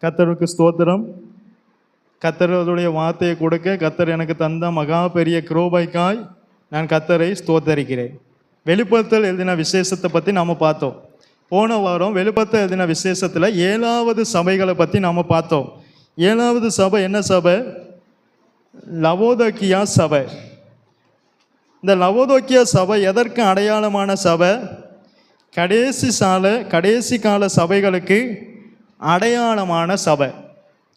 கர்த்தருக்கு ஸ்தோத்திரம். கர்த்தருடைய வார்த்தையை கொடுக்க கர்த்தர் எனக்கு தந்த மகா பெரிய கிருபைக்காய் நான் கர்த்தரை ஸ்தோத்தரிக்கிறேன். வெளிப்படுத்தல் எழுதின விசேஷத்தை பற்றி நாம் பார்த்தோம். போன வாரம் வெளிப்படுத்தல் எழுதின விசேஷத்தில் 7வது சபைகளை பற்றி நாம் பார்த்தோம். 7வது சபை என்ன சபை? லவோதோக்கியா சபை. இந்த லவோதோக்கியா சபை எதற்கு அடையாளமான சபை? கடைசி கால சபைகளுக்கு அடையாளமான சபை.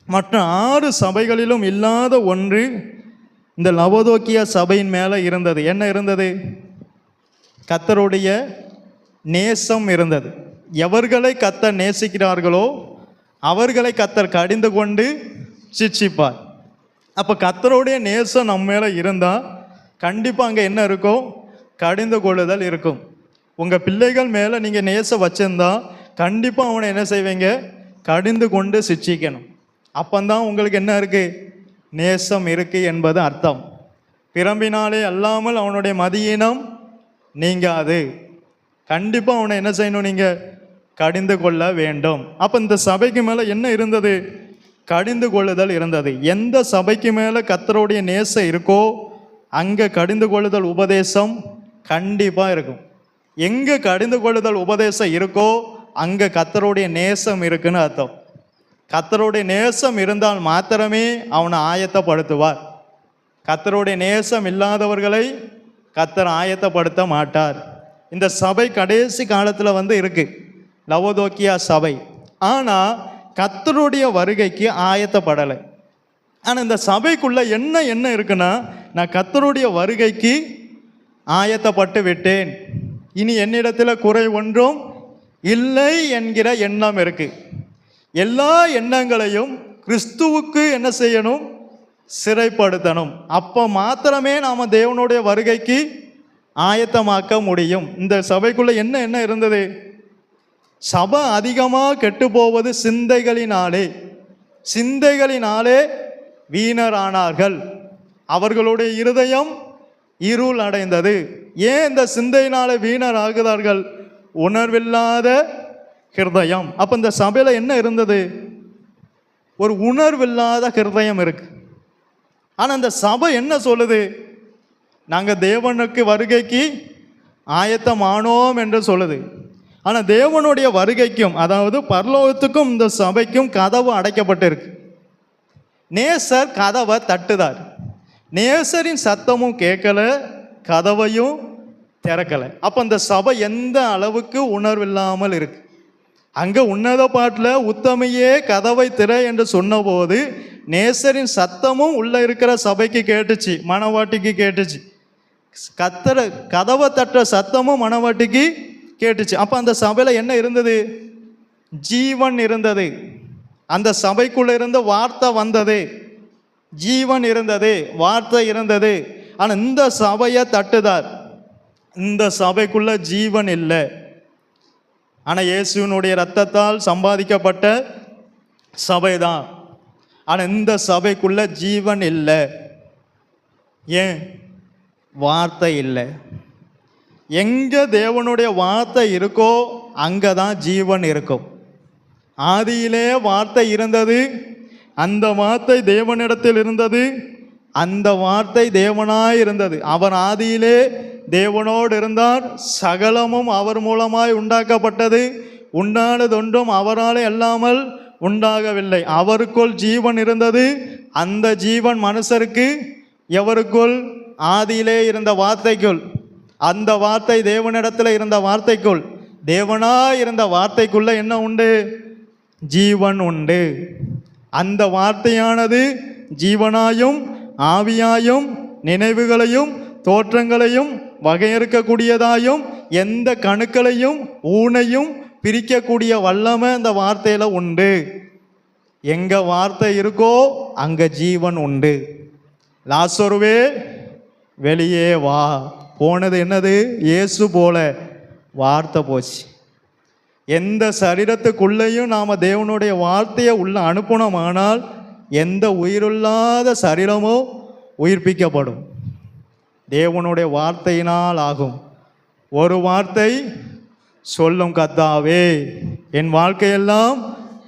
மற்ற 6 சபைகளிலும் இல்லாத ஒன்று இந்த லவோதோக்கியா சபையின் மேலே இருந்தது. என்ன இருந்தது? கர்த்தருடைய நேசம் இருந்தது. எவர்களை கர்த்தர் நேசிக்கிறார்களோ அவர்களை கர்த்தர் கடிந்து கொண்டு சிட்சிப்பார். அப்போ கர்த்தருடைய நேசம் நம்ம மேலே இருந்தால் கண்டிப்பாக அங்கே என்ன இருக்கும்? கடிந்து கொள்ளுதல் இருக்கும். உங்கள் பிள்ளைகள் மேலே நீங்கள் நேசம் வச்சுருந்தா கண்டிப்பாக அவனை என்ன செய்வீங்க? கடிந்து கொண்டு சிட்சிக்கணும். அப்போந்தான் உங்களுக்கு என்ன இருக்குது? நேசம் இருக்குது என்பது அர்த்தம். பிறம்பினாலே அல்லாமல் அவனுடைய மதியினம் நீங்காது. கண்டிப்பாக அவனை என்ன செய்யணும்? நீங்கள் கடிந்து கொள்ள வேண்டும். அப்போ இந்த சபைக்கு மேலே என்ன இருந்தது? கடிந்து கொள்ளுதல் இருந்தது. எந்த சபைக்கு மேலே கர்த்தருடைய நேசம் இருக்கோ அங்கே கடிந்து கொள்ளுதல் உபதேசம் கண்டிப்பாக இருக்கும். எங்கே கடிந்து கொள்ளுதல் உபதேசம் இருக்கோ அங்கே கர்த்தருடைய நேசம் இருக்குன்னு அர்த்தம். கர்த்தருடைய நேசம் இருந்தால் மாத்திரமே அவனை ஆயத்தப்படுத்துவார். கர்த்தருடைய நேசம் இல்லாதவர்களை கர்த்தர் ஆயத்தப்படுத்த மாட்டார். இந்த சபை கடைசி காலத்தில் இருக்கு, லவோதோக்கியா சபை. ஆனால் கர்த்தருடைய வருகைக்கு ஆயத்தப்படலை. ஆனால் இந்த சபைக்குள்ள என்ன இருக்குன்னா, நான் கர்த்தருடைய வருகைக்கு ஆயத்தப்பட்டு விட்டேன், இனி என்னிடத்தில் குறை ஒன்றும் இல்லை என்கிற எண்ணம் இருக்கு. எல்லா எண்ணங்களையும் கிறிஸ்துவுக்கு என்ன செய்யணும்? சிறைப்படுத்தணும். அப்போ மாத்திரமே நாம் தேவனுடைய வருகைக்கு ஆயத்தமாக்க முடியும். இந்த சபைக்குள்ள என்ன இருந்தது? சபை அதிகமாக கெட்டு போவது சிந்தைகளினாலே வீணரானார்கள். அவர்களுடைய இருதயம் இருள் அடைந்தது. ஏன் இந்த சிந்தையினாலே வீணர் ஆகுதார்கள்? உணர்வில்லாத ஹிருதயம். அப்போ இந்த சபையில் என்ன இருந்தது? ஒரு உணர்வில்லாத ஹிருதயம் இருக்கு. ஆனால் இந்த சபை என்ன சொல்லுது? நாங்கள் தேவனுக்கு வருகைக்கு ஆயத்தமானோம் என்று சொல்லுது. ஆனால் தேவனுடைய வருகைக்கும், அதாவது பரலோகத்துக்கும் இந்த சபைக்கும் கதவு அடைக்கப்பட்டிருக்கு. நேசர் கதவை தட்டுதார். நேசரின் சத்தமும் கேட்கல, கதவையும் திறக்கலை. அப்போ இந்த சபை எந்த அளவுக்கு உணர்வில்லாமல் இருக்கு. அங்கே உன்னத பாட்டில் உத்தமையே கதவை திற என்று சொன்னபோது நேசரின் சத்தமும் உள்ளே இருக்கிற சபைக்கு கேட்டுச்சு, மணவாட்டிக்கு கேட்டுச்சு. கதவை தட்டுற சத்தமும் மணவாட்டிக்கு கேட்டுச்சு. அப்போ அந்த சபையில் என்ன இருந்தது? ஜீவன் இருந்தது. அந்த சபைக்குள்ளே இருந்த வார்த்தை வந்தது, ஜீவன் இருந்தது, வார்த்தை இருந்தது. ஆனால் இந்த சபையை தட்டுதார். இந்த சபைக்குள்ள ஜீவன் இல்லை. ஆனால் இயேசுவினுடைய இரத்தத்தால் சம்பாதிக்கப்பட்ட சபை தான். ஆனால் இந்த சபைக்குள்ள ஜீவன் இல்லை. ஏன்? வார்த்தை இல்லை. எங்கே தேவனுடைய வார்த்தை இருக்கோ அங்கே தான் ஜீவன் இருக்கும். ஆதியிலே வார்த்தை இருந்தது, அந்த வார்த்தை தேவனிடத்தில் இருந்தது, அந்த வார்த்தை தேவனாய் இருந்தது. அவர் ஆதியிலே தேவனோடு இருந்தார். சகலமும் அவர் மூலமாய் உண்டாக்கப்பட்டது. உண்டானதொன்றும் அவராலே அல்லாமல் உண்டாகவில்லை. அவருக்குள் ஜீவன் இருந்தது. அந்த ஜீவன் மனுஷருக்கு எவருக்குள்? ஆதியிலே இருந்த வார்த்தைக்குள். அந்த வார்த்தை தேவனிடத்தில் இருந்த வார்த்தைக்குள், தேவனாய் இருந்த வார்த்தைக்குள்ள என்ன உண்டு? ஜீவன் உண்டு. அந்த வார்த்தையானது ஜீவனாயும் ஆவியாயும் நினைவுகளையும் தோற்றங்களையும் வகையறுக்கக்கூடியதாயும் எந்த கணுக்களையும் ஊனையும் பிரிக்கக்கூடிய வல்லமை அந்த வார்த்தையில் உண்டு. எங்க வார்த்தை இருக்கோ அங்க ஜீவன் உண்டு. லாசருவே வெளியே வா. போனது என்னது? இயேசு போல வார்த்தை போச்சு. எந்த சரீரத்துக்குள்ளேயும் நாம் தேவனுடைய வார்த்தையை உள்ள அனுப்பணுமானால் எந்த உயிருள்ளாத சரீரமோ உயிர்ப்பிக்கப்படும். தேவனுடைய வார்த்தையினால் ஆகும். ஒரு வார்த்தை சொல்லும், கர்த்தாவே என் வாழ்க்கையெல்லாம்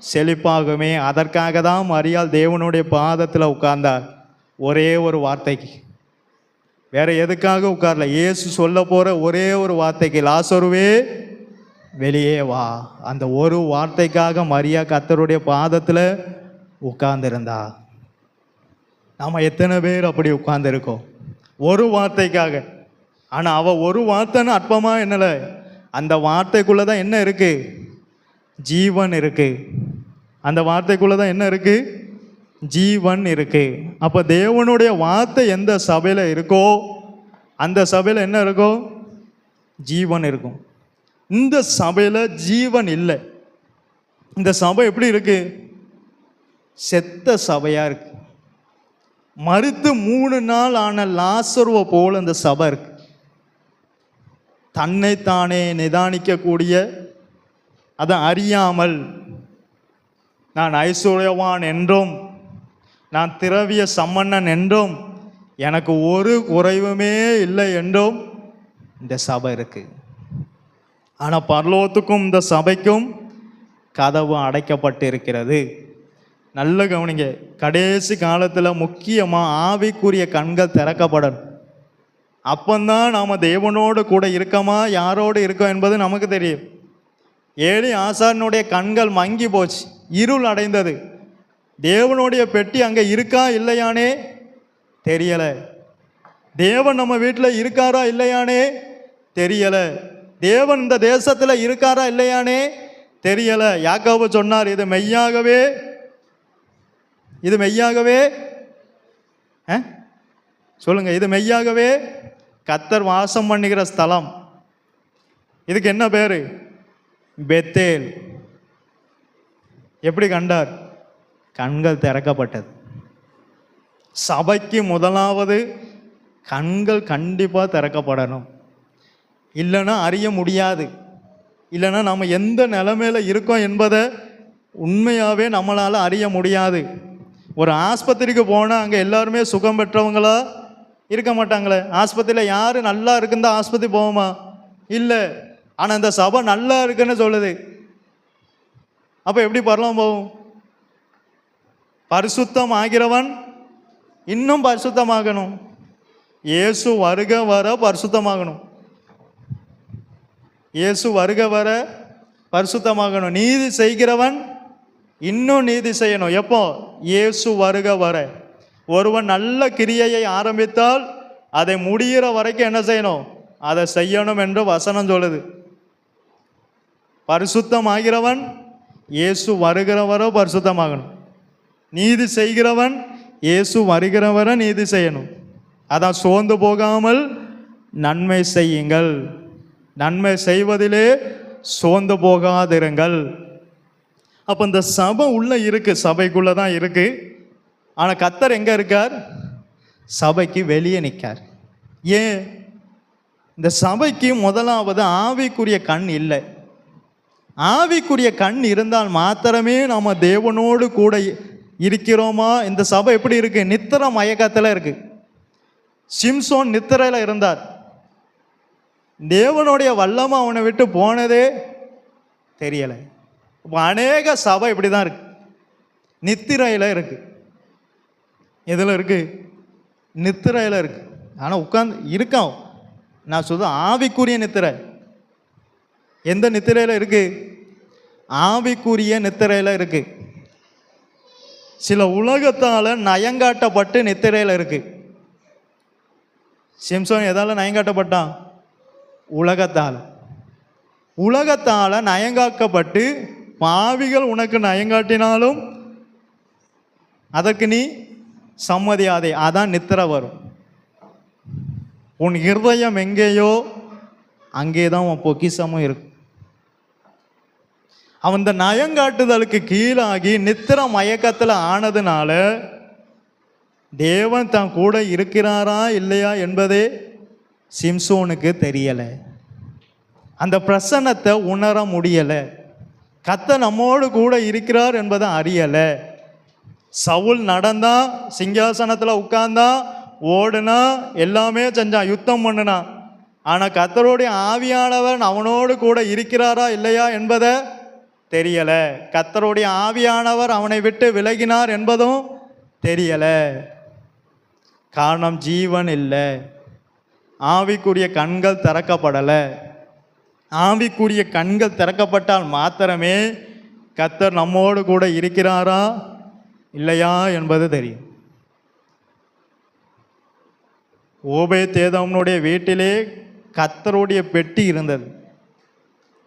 செழிப்பாகுமே. அதற்காக தான் மரியாள் தேவனுடைய பாதத்தில் உட்கார்ந்தார். ஒரே ஒரு வார்த்தைக்கு, வேற எதுக்காக உட்கார்ல, இயேசு சொல்ல போற ஒரே ஒரு வார்த்தைக்கு, லாசருவே வெளியே வா. அந்த ஒரு வார்த்தைக்காக மரியா கர்த்தருடைய பாதத்தில் உட்கார்ந்திருந்தா. நாம் எத்தனை பேர் அப்படி உட்கார்ந்துருக்கோம் ஒரு வார்த்தைக்காக? ஆனால் அவள் ஒரு வார்த்தைன்னு அற்பமாக என்னல, அந்த வார்த்தைக்குள்ளே தான் என்ன இருக்கு? ஜீவன் இருக்கு. அந்த வார்த்தைக்குள்ளே தான் என்ன இருக்கு? ஜீவன் இருக்கு. அப்போ தேவனுடைய வார்த்தை எந்த சபையில் இருக்கோ அந்த சபையில் என்ன இருக்கும்? ஜீவன் இருக்கும். இந்த சபையில் ஜீவன் இல்லை. இந்த சபை எப்படி இருக்கு? செத்த சபையா இருக்கு. மரித்து 3 நாள் ஆன லாசருவை போல இந்த சபை இருக்கு. தன்னைத்தானே நிதானிக்கக்கூடிய, அதை அறியாமல் நான் ஐஸ்வர்யவான் என்றும் நான் திரவிய சம்பன்னன் என்றும் எனக்கு ஒரு குறைவுமே இல்லை என்றும் இந்த சபை இருக்கு. ஆனால் பரலோகத்துக்கும் இந்த சபைக்கும் கதவு அடைக்கப்பட்டு இருக்கிறது. நல்ல கவனிங்க. கடைசி காலத்தில் முக்கியமாக ஆவிக்குரிய கண்கள் திறக்கப்படணும். அப்பந்தான் நாம் தேவனோடு கூட இருக்கோமா யாரோடு இருக்கோம் என்பது நமக்கு தெரியும். ஏழி ஆசாரனுடைய கண்கள் மங்கி போச்சு, இருள் அடைந்தது. தேவனுடைய பெட்டி அங்கே இருக்கா இல்லையானே தெரியலை. தேவன் நம்ம வீட்டில் இருக்காரா இல்லையானே தெரியலை. தேவன் இந்த தேசத்தில் இருக்காரா இல்லையானே தெரியலை. யாக்கோபு சொன்னார், இது மெய்யாகவே சொல்லுங்க, இது மெய்யாகவே கர்த்தர் வாசம் பண்ணுகிற ஸ்தலம். இதுக்கு என்ன பேரு? பெத்தேல். எப்படி கண்டார்? கண்கள் திறக்கப்பட்டது. சபைக்கு முதலாவது கண்கள் கண்டிப்பாக திறக்கப்படணும். இல்லைன்னா அறிய முடியாது. இல்லைன்னா நம்ம எந்த நிலைமையில் இருக்கோம் என்பதை உண்மையாகவே நம்மளால் அறிய முடியாது. ஒரு ஆஸ்பத்திரிக்கு போனால் அங்கே எல்லாருமே சுகம் பெற்றவங்களா இருக்க மாட்டாங்களே. ஆஸ்பத்திரியில் யார் நல்லா இருக்குன்னு ஆஸ்பத்திரி போவோமா? இல்லை. ஆனால் இந்த சபை நல்லா இருக்குன்னு சொல்லுது. அப்போ எப்படி பரலோகம் போகும்? பரிசுத்தம் ஆகிறவன் இன்னும் பரிசுத்தமாகணும். இயேசு வருக வர பரிசுத்தமாகணும். இயேசு வருக வர பரிசுத்தமாகணும். நீதி செய்கிறவன் இன்னும் நீதி செய்யணும். எப்போ? இயேசு வருக வர. ஒருவன் நல்ல கிரியையை ஆரம்பித்தால் அதை முடிகிற வரைக்கும் என்ன செய்யணும்? அதை செய்யணும் என்று வசனம் சொல்லுது. பரிசுத்தமாகிறவன் இயேசு வருகிற வர பரிசுத்தமாகணும். நீதி செய்கிறவன் இயேசு வருகிற வர நீதி செய்யணும். அதான் சோர்ந்து போகாமல் நன்மை செய்யுங்கள். நன்மை செய்வதிலே சோர்ந்து போகாதிருங்கள். அப்போ இந்த சபை உள்ள இருக்கு, சபைக்குள்ள தான் இருக்கு. ஆனால் கர்த்தர் எங்க இருக்கார்? சபைக்கு வெளியே நிற்கார். ஏன்? இந்த சபைக்கு முதலாவது ஆவிக்குரிய கண் இல்லை. ஆவிக்குரிய கண் இருந்தால் மாத்திரமே நம்ம தேவனோடு கூட இருக்கிறோமா? இந்த சபை எப்படி இருக்கு? நித்திர மயக்கத்தில் இருக்கு. சிம்சோன் நித்திரையில் இருந்தார். தேவனுடைய வல்லமை அவனை விட்டு போனதே தெரியலை. இப்போ அநேக சபை இப்படி தான் இருக்கு, நித்திரையில் இருக்கு. எதில் இருக்கு? நித்திரையில் இருக்கு. ஆனால் உட்கார்ந்து இருக்கான். நான் சொல்ல ஆவிக்குரிய நித்திரை. எந்த நித்திரையில் இருக்கு? ஆவிக்குரிய நித்திரையில் இருக்கு. சில உலகத்தால் நயங்காட்டப்பட்டு நித்திரையில் இருக்கு. சிம்சோன் எதால நயங்காட்டப்பட்டான்? உலகத்தால் நயங்காக்கப்பட்டு பாவிகள் உனக்கு நயங்காட்டினாலும் அதற்கு நீ சம்மதியாதே. அதான் நித்திரை வரும். உன் இருதயம் எங்கேயோ அங்கே தான் உன் பொக்கிஷமும் இருக்கு. அவன் இந்த நயங்காட்டுதலுக்கு கீழாகி நித்திர மயக்கத்தில் ஆனதுனால தேவன் தான் கூட இருக்கிறாரா இல்லையா என்பதே சிம்சோனுக்கு தெரியலை. அந்த பிரசன்னத்தை உணர முடியலை. கர்த்தர் நம்மோடு கூட இருக்கிறார் என்பதை அறியலை. சவுல் நடந்தா, சிங்காசனத்தில் உட்கார்ந்தா, ஓடுனா, எல்லாமே செஞ்சான், யுத்தம் பண்ணினான். ஆனால் கர்த்தருடைய ஆவியானவர் அவனோடு கூட இருக்கிறாரா இல்லையா என்பதை தெரியல. கர்த்தருடைய ஆவியானவர் அவனை விட்டு விலகினார் என்பதும் தெரியல. காரணம், ஜீவன் இல்லை. ஆவிக்குரிய கண்கள் திறக்கப்படலை. ஆவிக்குரிய கண்கள் திறக்கப்பட்டால் மாத்திரமே கர்த்தர் நம்மோடு கூட இருக்கிறாரா இல்லையா என்பது தெரியும். ஓபேத்-ஏதோமுடைய வீட்டிலே கர்த்தருடைய பெட்டி இருந்தது.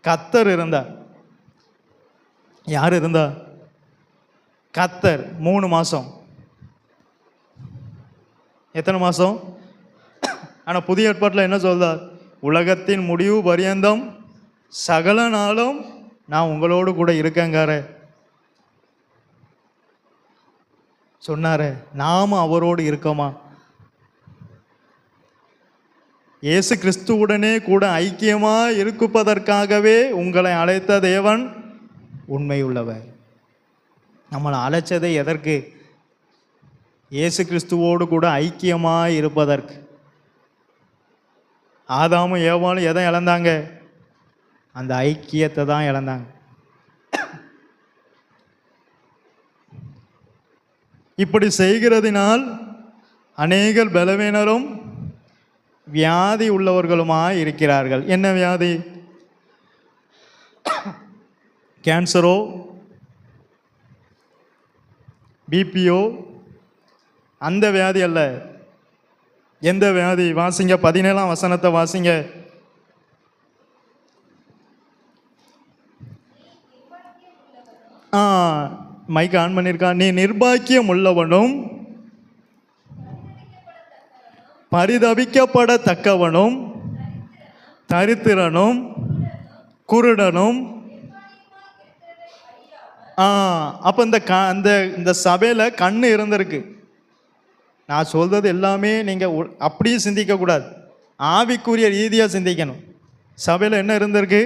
கர்த்தர் இருந்தார். யார் இருந்தா? கர்த்தர். 3 மாதம். எத்தனை மாதம்? ஆனால் புதிய ஏற்பாட்டில் என்ன சொல்றார்? உலகத்தின் முடிவு பரியந்தம் சகல நாளும் நான் உங்களோடு கூட இருக்கேங்கார சொன்னார. நாம அவரோடு இருக்கோமா? இயேசு கிறிஸ்துவுடனே கூட ஐக்கியமா இருப்பதற்காகவே உங்களை அழைத்த தேவன் உண்மையுள்ளவர். நம்மளை அழைச்சதை எதற்கு? இயேசு கிறிஸ்துவோடு கூட ஐக்கியமாக இருப்பதற்கு. ஆதாமும் ஏவாளும் எதை இழந்தாங்க? அந்த ஐக்கியத்தை தான் இழந்தாங்க. இப்படி செய்கிறதினால் அநேகர் பலவீனரும் வியாதி உள்ளவர்களுமாய் இருக்கிறார்கள். என்ன வியாதி? கேன்சரோ, பிபிஓ, அந்த வியாதி அல்ல. எந்த வியாதி? வாசிங்க, 17ஆம் வசனத்தை வாசிங்க. மைக் ஆன் பண்ணியிருக்கான். நீ நிர்பாக்கியம் உள்ளவனும் பரிதபிக்கப்படத்தக்கவனும் தரித்திரனும் குருடனும். அப்போ இந்த சபையில் கண்ணு இருந்திருக்கு. நான் சொல்றது எல்லாமே நீங்கள் அப்படியே சிந்திக்கக்கூடாது, ஆவிக்குரிய ரீதியாக சிந்திக்கணும். சபையில் என்ன இருந்திருக்கு?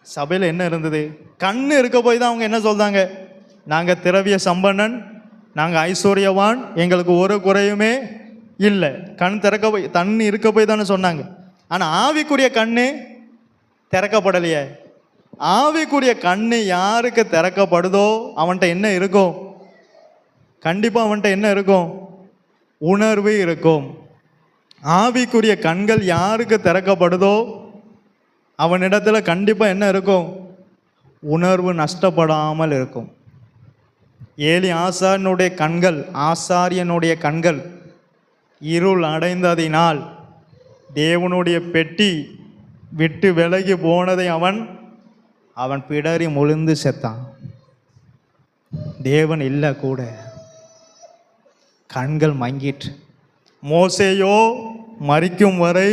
சபையில் என்ன இருந்தது? கண்ணு இருக்க போய் தான் அவங்க என்ன சொல்றாங்க? நாங்கள் திரவிய சம்பன்னன், நாங்கள் ஐஸ்வர்யவான், எங்களுக்கு ஒரு குறையுமே இல்லை. கண் திறக்க போய், தண்ணி இருக்க போய் தானே சொன்னாங்க. ஆனால் ஆவிக்குரிய கண்ணு திறக்கப்படலையே. ஆவிக்குரிய கண்ணு யாருக்கு திறக்கப்படுதோ அவன்கிட்ட என்ன இருக்கும்? கண்டிப்பாக அவன்கிட்ட என்ன இருக்கும்? உணர்வு இருக்கும். ஆவிக்குரிய கண்கள் யாருக்கு திறக்கப்படுதோ அவனிடத்தில் கண்டிப்பாக என்ன இருக்கும்? உணர்வு நஷ்டப்படாமல் இருக்கும். ஏலி ஆசாரியனுடைய கண்கள் இருள் அடைந்ததினால் தேவனுடைய பெட்டி விட்டு விலகி போனதை அவன் பிடறி முழுந்து செத்தான். தேவன் இல்லை கூட, கண்கள் மங்கிற்று. மோசேயோ மரிக்கும் வரை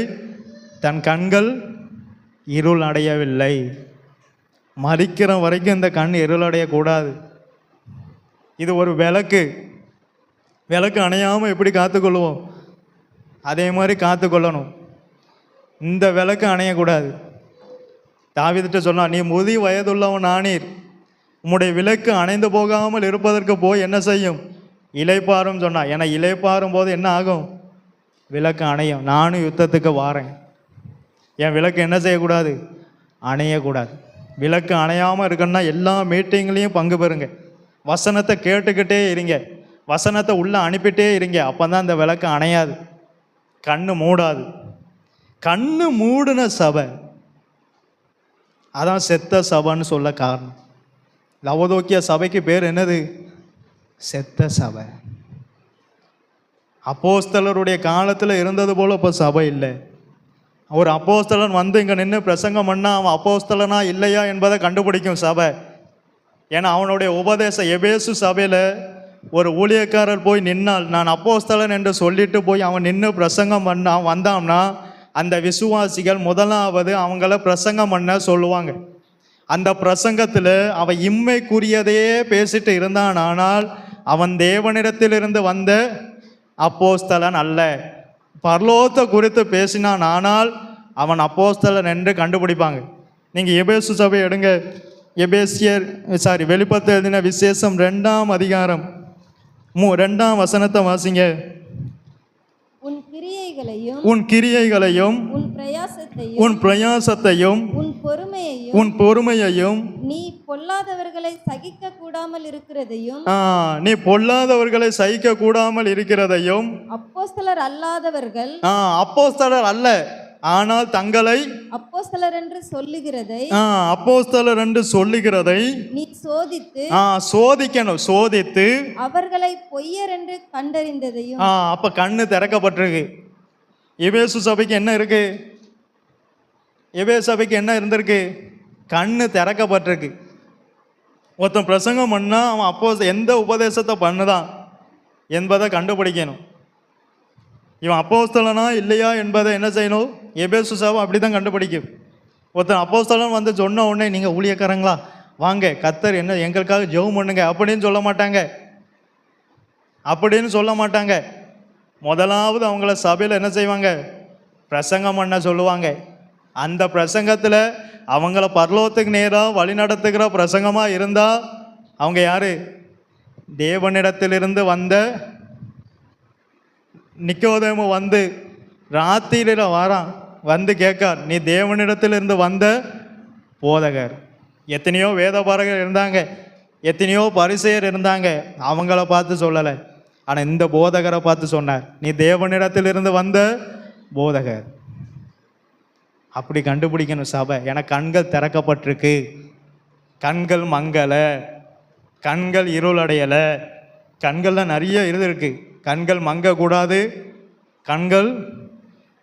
தன் கண்கள் இருள் அடையவில்லை. மரிக்கிற வரைக்கும் இந்த கண் இருள் அடையக்கூடாது. இது ஒரு விளக்கு. விளக்கு அணையாமல் எப்படி காத்துக்கொள்வோம்? அதே மாதிரி காத்துக்கொள்ளணும். இந்த விளக்கு அணையக்கூடாது. தாவீதுட்ட சொன்னான், நீ முதி வயதுள்ளவன் ஆனீர், உம்முடைய விளக்கு அணைந்து போகாமல் இருப்பதற்கு போய் என்ன செய்யும்? இளைப்பாறும் சொன்னான். ஏன்னா இளைப்பாறும் போது என்ன ஆகும்? விளக்கு அணையும். நானும் யுத்தத்துக்கு வாரேன். என் விளக்கு என்ன செய்யக்கூடாது? அணையக்கூடாது. விளக்கு அணையாமல் இருக்குன்னா எல்லா மீட்டிங்லேயும் பங்கு பெறுங்க. வசனத்தை கேட்டுக்கிட்டே இருங்க. வசனத்தை உள்ளே அனுப்பிட்டே இருங்க. அப்போ தான் இந்த விளக்கு அணையாது, கண்ணு மூடாது. கண்ணு மூடின சபை அதான் செத்த சபைன்னு சொல்ல காரணம். லவோதோக்கிய சபைக்கு பேர் என்னது? செத்த சபை. அப்போஸ்தலருடைய காலத்தில் இருந்தது போல் இப்போ சபை இல்லை. ஒரு அப்போஸ்தலன் வந்து இங்கே நின்று பிரசங்கம் பண்ணால் அவன் அப்போஸ்தலனா இல்லையா என்பதை கண்டுபிடிக்கும் சபை. ஏன்னா அவனுடைய உபதேசம். எபேசு சபையில் ஒரு ஊழியக்காரர் போய் நின்னால் நான் அப்போஸ்தலன் என்று சொல்லிட்டு போய் அவன் நின்று பிரசங்கம் பண்ண வந்தான்னா அந்த விசுவாசிகள் முதலாவது அவங்கள பிரசங்கம் பண்ண சொல்லுவாங்க. அந்த பிரசங்கத்தில் அவன் இம்மைக்குரியதையே பேசிட்டு இருந்தான். ஆனால் அவன் தேவனிடத்திலிருந்து வந்த அப்போஸ்தலன் அல்ல. பரலோகத்தை குறித்து பேசினான், ஆனால் அவன் அப்போஸ்தலன் என்று கண்டுபிடிப்பாங்க. நீங்கள் எபேசு சபை எடுங்க. வெளிப்படுத்த எழுதின விசேஷம் 2ஆம் அதிகாரம் 2ஆம் வசனத்தை வாசிங்க. உன் கிரியைகள் உன் கிரியைகளையும் உன் பிரயாசத்தையும் உன் பொறுமையையும் நீ பொல்லாதவர்களை சகிக்க கூடாமல் இருக்கிறதையும் நீ பொல்லாதவர்களை சகிக்க கூடாமல் இருக்கிறதையும் அப்போஸ்தலர் அல்லாதவர்கள் அப்போஸ்தலர் அல்ல ஆனால் தங்களை அப்போஸ்தலர் என்று சொல்லுகிறதை நீ சோதித்து சோதிக்கணும், சோதித்து அவர்களை பொய்யர் என்று கண்டறிந்ததையும். அப்ப கண்ணு திறக்கப்பட்டிருக்கு. எபேசு சபைக்கு என்ன இருக்கு? எபேசு சபைக்கு என்ன இருந்திருக்கு? கண்ணு திறக்கப்பட்டிருக்கு. ஒருத்தன் பிரசங்கம் பண்ணா அவன் அப்போ எந்த உபதேசத்தை பண்ணுதான் என்பதை கண்டுபிடிக்கணும். இவன் அப்போஸ்தலனா இல்லையா என்பதை என்ன செய்யணும்? எபேசு சபை அப்படி தான் கண்டுபிடிக்கும். ஒருத்தன் அப்போஸ்தலன் வந்து சொன்ன உடனே நீங்கள் ஊழியக்காரங்களா வாங்க, கர்த்தர் என்ன எங்களுக்காக ஜெபம் பண்ணுங்க அப்படின்னு சொல்ல மாட்டாங்க. முதலாவது அவங்கள சபையில் என்ன செய்வாங்க? பிரசங்கம் பண்ண சொல்லுவாங்க. அந்த பிரசங்கத்தில் அவங்கள பரலோகத்துக்கு நேராக வழி நடத்துகிற பிரசங்கமாக இருந்தால் அவங்க யார்? தேவனிடத்திலிருந்து வந்த நிக்கோதேமு வந்து ராத்திரியில் வாரான், வந்து கேட்கார், நீ தேவனிடத்திலிருந்து வந்த போதகர். எத்தனையோ வேதபாரகர் இருந்தாங்க, எத்தனையோ பரிசேயர் இருந்தாங்க, அவங்கள பார்த்து சொல்லலை. ஆனால் இந்த போதகரை பார்த்து சொன்னார், நீ தேவனிடத்திலிருந்து வந்த போதகர். அப்படி கண்டுபிடிக்கணும் சபை. எனக்கு கண்கள் திறக்கப்பட்டிருக்கு, கண்கள் மங்கலை, கண்கள் இருளடையலை. கண்கள்லாம் நிறைய இருக்கு. கண்கள் மங்கக்கூடாது, கண்கள்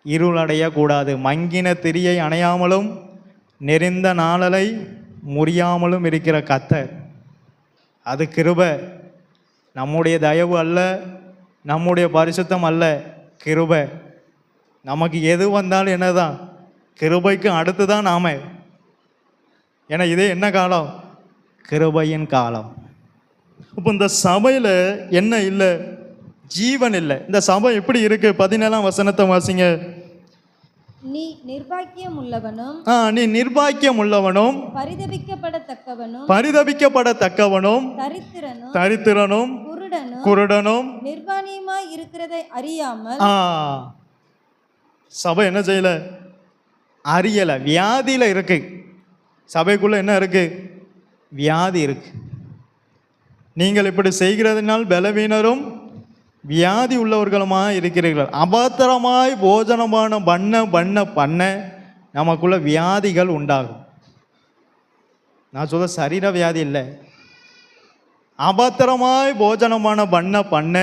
இருளடையக்கூடாது. மங்கின திரியை அணையாமலும் நெறிந்த நாளலை முறியாமலும் இருக்கிற கர்த்தர், அது கிருபை. நம்முடைய தயவு அல்ல, நம்முடைய பரிசுத்தம் அல்ல, கிருபை. நமக்கு எது வந்தாலும் என்னதான்? கிருபைக்கு அடுத்து தான் நாம. ஏன்னா இதே என்ன காலம்? கிருபையின் காலம். இப்போ இந்த சபையில் என்ன இல்லை? ஜீவன் இல்லை. இந்த சபை எப்படி இருக்கு? 17ஆம் வசனத்தை வாசிங்க. நீ நிர்பாக்கியம் உள்ளவனும் பரிதபிக்கப்படத்தக்கவனும் தரித்திரனும் குருடனும் நிர்வாணியமாய் இருக்கிறதை அறியாமல். சபை என்ன செய்யல? அறியல. வியாதியில இருக்கு. சபைக்குள்ள என்ன இருக்கு? வியாதி இருக்கு. நீங்கள் இப்படி செய்கிறதுனால் பலவீனரும் வியாதி உள்ளவர்களுமாய் இருக்கிறீர்கள். அபாத்திரமாய் போஜனமான பண்ண நமக்குள்ள வியாதிகள் உண்டாகும். நான் சொல்ல சரீர வியாதி இல்லை, அபாத்திரமாய் போஜனமான பண்ண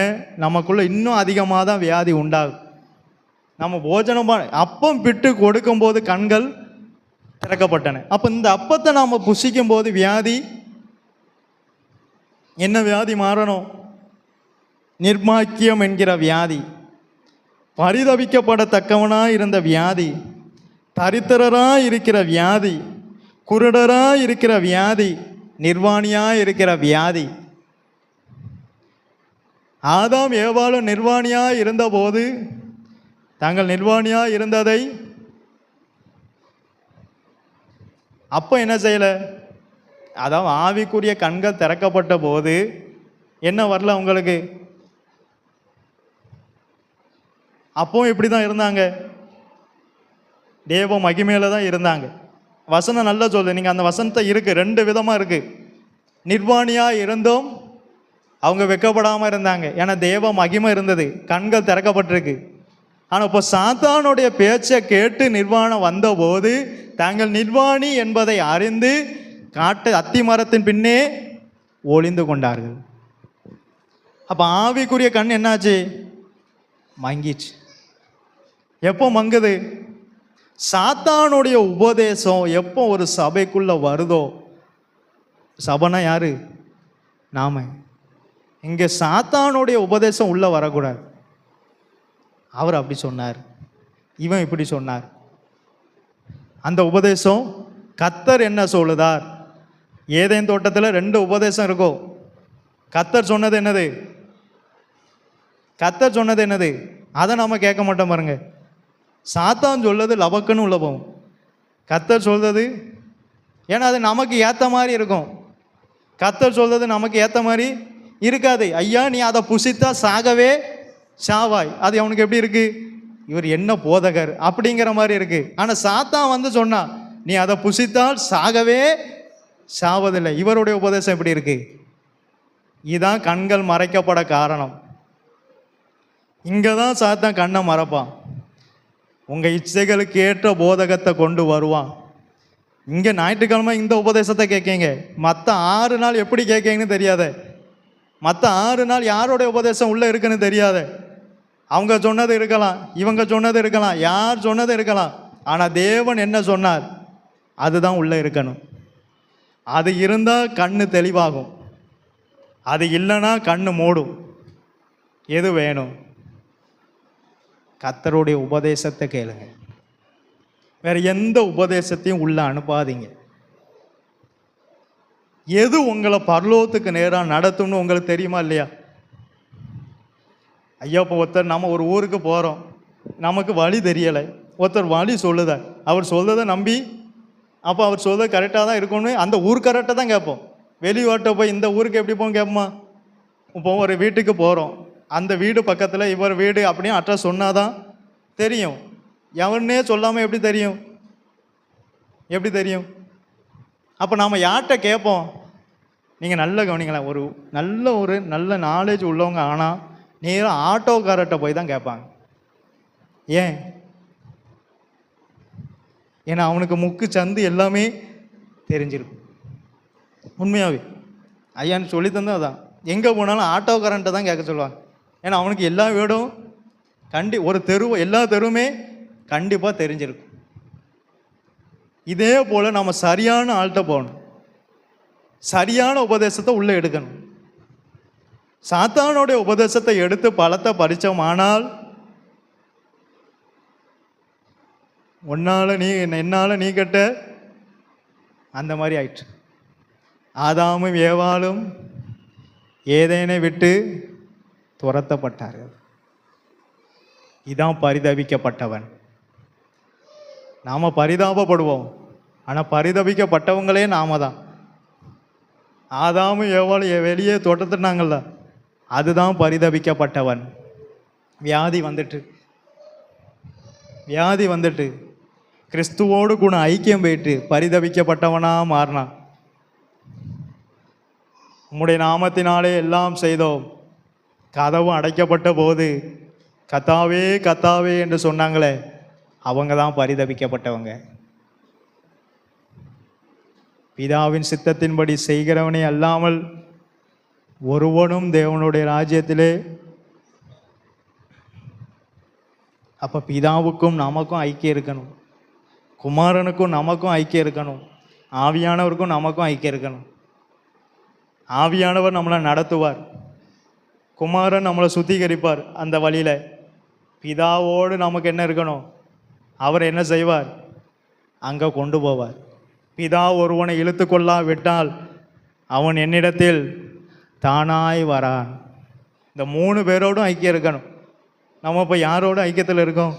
நமக்குள்ள இன்னும் அதிகமாக தான் வியாதி உண்டாகும். நம்ம போஜனமான அப்பம் பிட்டு கொடுக்கும்போது கண்கள் திறக்கப்பட்டன. அப்போ இந்த அப்பத்தை நாம் புசிக்கும் போது வியாதி, என்ன வியாதி மாறணும்? நிர்மாக்கியம் என்கிற வியாதி, பரிதபிக்கப்படத்தக்கவனாய் இருந்த வியாதி, தரித்திரராய் இருக்கிற வியாதி, குருடராய் இருக்கிற வியாதி, நிர்வாணியாய் இருக்கிற வியாதி. ஆதாம் ஏவாளும் நிர்வாணியாய் இருந்தபோது தாங்கள் நிர்வாணியாய் இருந்ததை அப்போ என்ன செய்யலை? அதாவது ஆவிக்குரிய கண்கள் திறக்கப்பட்ட போது என்ன வரல உங்களுக்கு? அப்போ இப்படி தான் இருந்தாங்க, தேவ மகிமையில தான் இருந்தாங்க. வசனம் நல்லா சொல்லு. நீங்கள் அந்த வசனத்தை இருக்கு, 2 விதமாக இருக்கு. நிர்வாணியாக இருந்தும் அவங்க வெக்கப்படாமல் இருந்தாங்க, ஏன்னா தேவ மகிமை இருந்தது, கண்கள் திறக்கப்பட்டிருக்கு. ஆனால் இப்போ சாத்தானுடைய பேச்சை கேட்டு நிர்வாணம் வந்தபோது தாங்கள் நிர்வாணி என்பதை அறிந்து காட்டு அத்தி மரத்தின் பின்னே ஒளிந்து கொண்டார்கள். அப்போ ஆவிக்குரிய கண் என்னாச்சு? மங்கிச்சு. எப்போ மங்குது? சாத்தானுடைய உபதேசம் எப்போ ஒரு சபைக்குள்ள வருதோ, சபைனா யாரு? நாம. இங்கே சாத்தானுடைய உபதேசம் உள்ள வரக்கூடாது. அவர் அப்படி சொன்னார், இவன் இப்படி சொன்னார். அந்த உபதேசம் கர்த்தர் என்ன சொல்லுதார்? ஏதேன் தோட்டத்தில் 2 உபதேசம் இருக்கும். கர்த்தர் சொன்னது என்னது? கர்த்தர் சொன்னது என்னது? அதை நம்ம கேட்க மாட்டோம் பாருங்க. சாத்தான் சொல்றது லபக்குன்னு உள்ள போகும். கர்த்தர் சொல்றது, ஏன்னா அது நமக்கு ஏற்ற மாதிரி இருக்கும். கர்த்தர் சொல்றது நமக்கு ஏற்ற மாதிரி இருக்காது. ஐயா நீ அதை புசித்தா சாகவே சாவாய், அது அவனுக்கு எப்படி இருக்கு? இவர் என்ன போதகர் அப்படிங்கிற மாதிரி இருக்கு. ஆனால் சாத்தான் வந்து சொன்னா நீ அதை புசித்தால் சாகவே சாவதில்லை. இவருடைய உபதேசம் எப்படி இருக்கு? இதுதான் கண்கள் மறைக்கப்பட காரணம். இங்கே தான் சாத்தான் கண்ணை மறைப்பான். உங்கள் இச்சைகளுக்கு ஏற்ற போதகத்தை கொண்டு வருவான். இங்கே ஞாயிற்றுக்கிழமை இந்த உபதேசத்தை கேட்கீங்க, மற்ற 6 நாள் எப்படி கேட்கீங்கன்னு தெரியாத. மற்ற 6 நாள் யாருடைய உபதேசம் உள்ளே இருக்குன்னு தெரியாத. அவங்க சொன்னது இருக்கலாம், இவங்க சொன்னது இருக்கலாம், யார் சொன்னது இருக்கலாம். ஆனால் தேவன் என்ன சொன்னார் அதுதான் உள்ளே இருக்கணும். அது இருந்தால் கண்ணு தெளிவாகும், அது இல்லைன்னா கண்ணு மூடும். எது வேணும்? கர்த்தருடைய உபதேசத்தை கேளுங்க. வேற எந்த உபதேசத்தையும் உள்ள அனுப்பாதீங்க. எது உங்களை பரலோகத்துக்கு நேராக நடத்தும்னு உங்களுக்கு தெரியுமா இல்லையா? ஐயா, இப்போ ஒருத்தர் நம்ம ஒரு ஊருக்கு போகிறோம், நமக்கு வழி தெரியலை, ஒருத்தர் வழி சொல்லுதார், அவர் சொல்றதை நம்பி அப்போ அவர் சொல்றது கரெக்டாக தான் இருக்கணும்னு அந்த ஊர் கரெக்டாக தான் கேட்போம். வெளிவாட்ட போய் இந்த ஊருக்கு எப்படி போகும் கேட்போமா? இப்போ ஒரு வீட்டுக்கு போகிறோம், அந்த வீடு பக்கத்தில் இவர் வீடு அப்படின்னு அட்ரஸ் சொன்னாதான் தெரியும். எவனே சொல்லாமல் எப்படி தெரியும்? எப்படி தெரியும்? அப்போ நாம் யார்கிட்ட கேட்போம்? நீங்கள் நல்ல கவனிங்களேன், ஒரு நல்ல நாலேஜ் உள்ளவங்க ஆனால் நேராக ஆட்டோக்காரர்கிட்ட போய் தான் கேட்பாங்க. ஏன்? ஏன்னா அவனுக்கு முக்கு சந்து எல்லாமே தெரிஞ்சிருக்கும். உண்மையாகவே ஐயான்னு சொல்லி தந்தது அதான். எங்கே போனாலும் ஆட்டோக்காரன்ட்ட தான் கேட்க சொல்லுவாங்க. ஏன்னா அவனுக்கு எல்லா வீடும் ஒரு எல்லா தெருவுமே கண்டிப்பாக தெரிஞ்சிருக்கும். இதே போல் நம்ம சரியான ஆள்கிட்ட போகணும், சரியான உபதேசத்தை உள்ளே எடுக்கணும். சாத்தானுடைய உபதேசத்தை எடுத்து பழத்தை பறிச்சோமானால் என்னால் நீ கெட்ட அந்த மாதிரி ஆயிற்று. ஆதாமும் ஏவாளும் ஏதேனை விட்டு துரத்தப்பட்டார்கள். இதான் பரிதபிக்கப்பட்டவன். நாம் பரிதாபப்படுவோம், ஆனால் பரிதபிக்கப்பட்டவங்களே நாம தான். ஆதாமும் ஏவாளும் வெளியே துரத்துனாங்கள்ல, அதுதான் பரிதபிக்கப்பட்டவன். வியாதி வந்துட்டு கிறிஸ்துவோடு கூட ஐக்கியம் போயிட்டு பரிதபிக்கப்பட்டவனாக மாறினான். உம்முடைய நாமத்தினாலே எல்லாம் செய்தோம், கதவும் அடைக்கப்பட்ட போது கத்தாவே கத்தாவே என்று சொன்னாங்களே, அவங்க தான் பரிதபிக்கப்பட்டவங்க. பிதாவின் சித்தத்தின்படி செய்கிறவனே அல்லாமல் ஒருவனும் தேவனுடைய ராஜ்யத்திலே. அப்போ பிதாவுக்கும் நமக்கும் ஐக்கியம் இருக்கணும், குமாரனுக்கும் நமக்கும் ஐக்கியம் இருக்கணும், ஆவியானவருக்கும் நமக்கும் ஐக்கியம் இருக்கணும். ஆவியானவர் நம்மளை நடத்துவார், குமாரன் நம்மளை சுத்திகரிப்பார் அந்த வழியில். பிதாவோடு நமக்கு என்ன இருக்கணும்? அவர் என்ன செய்வார்? அங்கே கொண்டு போவார். பிதா ஒருவனை இழுத்து கொள்ளாவிட்டால் அவன் என்னிடத்தில் தானாய் வரான். இந்த 3 பேரோடும் ஐக்கியம் இருக்கணும். நம்ம இப்போ யாரோட ஐக்கியத்தில் இருக்கோம்?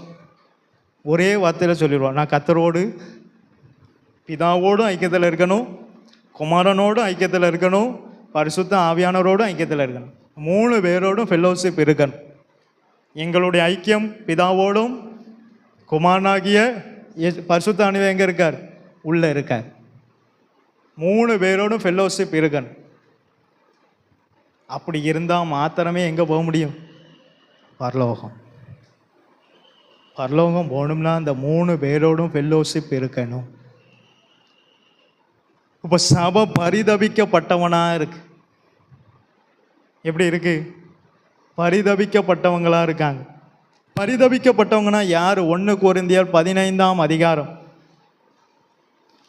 ஒரே வார்த்தையில் சொல்லிடுவோம், நான் கர்த்தரோடு பிதாவோடும் ஐக்கியத்தில் இருக்கணும், குமாரனோடும் ஐக்கியத்தில் இருக்கணும், பரிசுத்த ஆவியானவரோடும் ஐக்கியத்தில் இருக்கணும். 3 பேரோடும் ஃபெல்லோஷிப் இருக்கணும். எங்களுடைய ஐக்கியம் பிதாவோடும் குமாரனாகிய பரிசுத்த ஆவியானவர் எங்கே இருக்கார்? உள்ளே இருக்கார். 3 பேரோடும் ஃபெல்லோஷிப் இருக்கணும். அப்படி இருந்தால் மாத்திரமே எங்கே போக முடியும்? பரலோகம். பரலோகம் போகணும்னா அந்த 3 பேரோடும் ஃபெல்லோஷிப் இருக்கணும். இப்போ சபை பரிதபிக்கப்பட்டவனா இருக்கு. எப்படி இருக்கு? பரிதபிக்கப்பட்டவங்களா இருக்காங்க. பரிதபிக்கப்பட்டவங்கன்னா யார்? 1 கொரிந்தியர் 15ஆம் அதிகாரம்